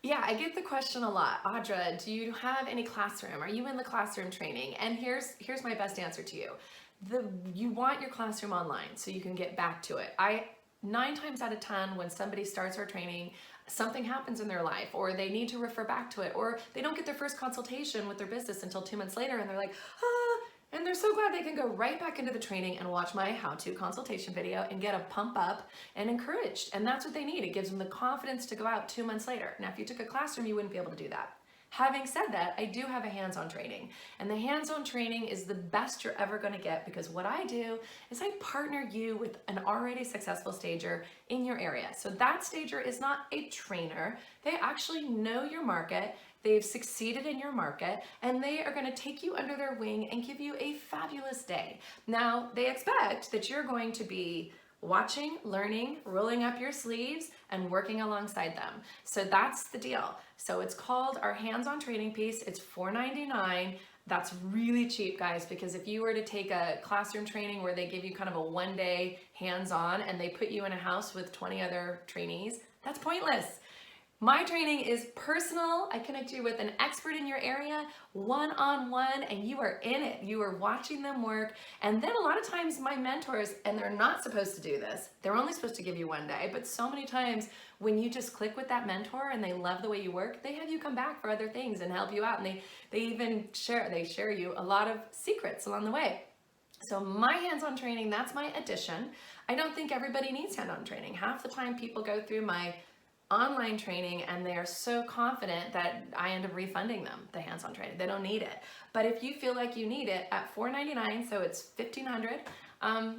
Yeah, I get the question a lot. Audra, do you have any classroom? Are you in the classroom training? And here's my best answer to you. You want your classroom online so you can get back to it. 9 times out of 10, when somebody starts our training, something happens in their life, or they need to refer back to it, or they don't get their first consultation with their business until 2 months later, and they're like, and they're so glad they can go right back into the training and watch my how-to consultation video and get a pump up and encouraged. And that's what they need. It gives them the confidence to go out 2 months later. Now, if you took a classroom, you wouldn't be able to do that. Having said that, I do have a hands-on training, and the hands-on training is the best you're ever going to get, because what I do is I partner you with an already successful stager in your area. So that stager is not a trainer. They actually know your market. They've succeeded in your market, and they are going to take you under their wing and give you a fabulous day. Now, they expect that you're going to be watching, learning, rolling up your sleeves, and working alongside them. So that's the deal. So it's called our hands-on training piece. It's $4.99. That's really cheap, guys, because if you were to take a classroom training where they give you kind of a one-day hands-on and they put you in a house with 20 other trainees, that's pointless. My training is personal. I connect you with an expert in your area, one-on-one, and you are in it. You are watching them work. And then a lot of times my mentors, and they're not supposed to do this, they're only supposed to give you one day, but so many times when you just click with that mentor and they love the way you work, they have you come back for other things and help you out. And they even share you a lot of secrets along the way. So my hands-on training, that's my addition. I don't think everybody needs hands-on training. Half the time people go through my online training and they are so confident that I end up refunding them the hands-on training. They don't need it. But if you feel like you need it, at $4.99, so it's $1,500,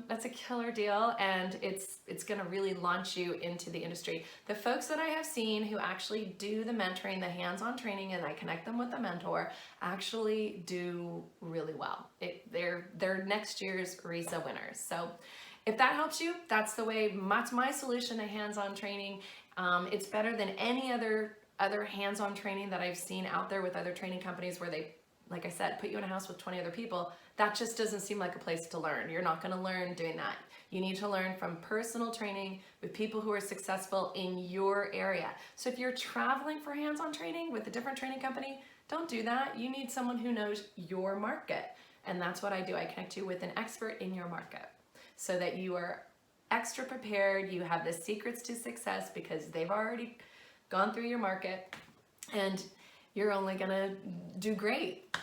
that's a killer deal, and it's gonna really launch you into the industry. The folks that I have seen who actually do the mentoring, the hands-on training, and I connect them with the mentor, actually do really well. They're next year's RISA winners. So if that helps you, that's my solution to hands-on training. It's better than any other hands-on training that I've seen out there with other training companies where they, like I said, put you in a house with 20 other people. That just doesn't seem like a place to learn. You're not going to learn doing that. You need to learn from personal training with people who are successful in your area. So if you're traveling for hands-on training with a different training company, don't do that. You need someone who knows your market. And that's what I do. I connect you with an expert in your market so that you are extra prepared. You have the secrets to success because they've already gone through your market, and you're only gonna do great.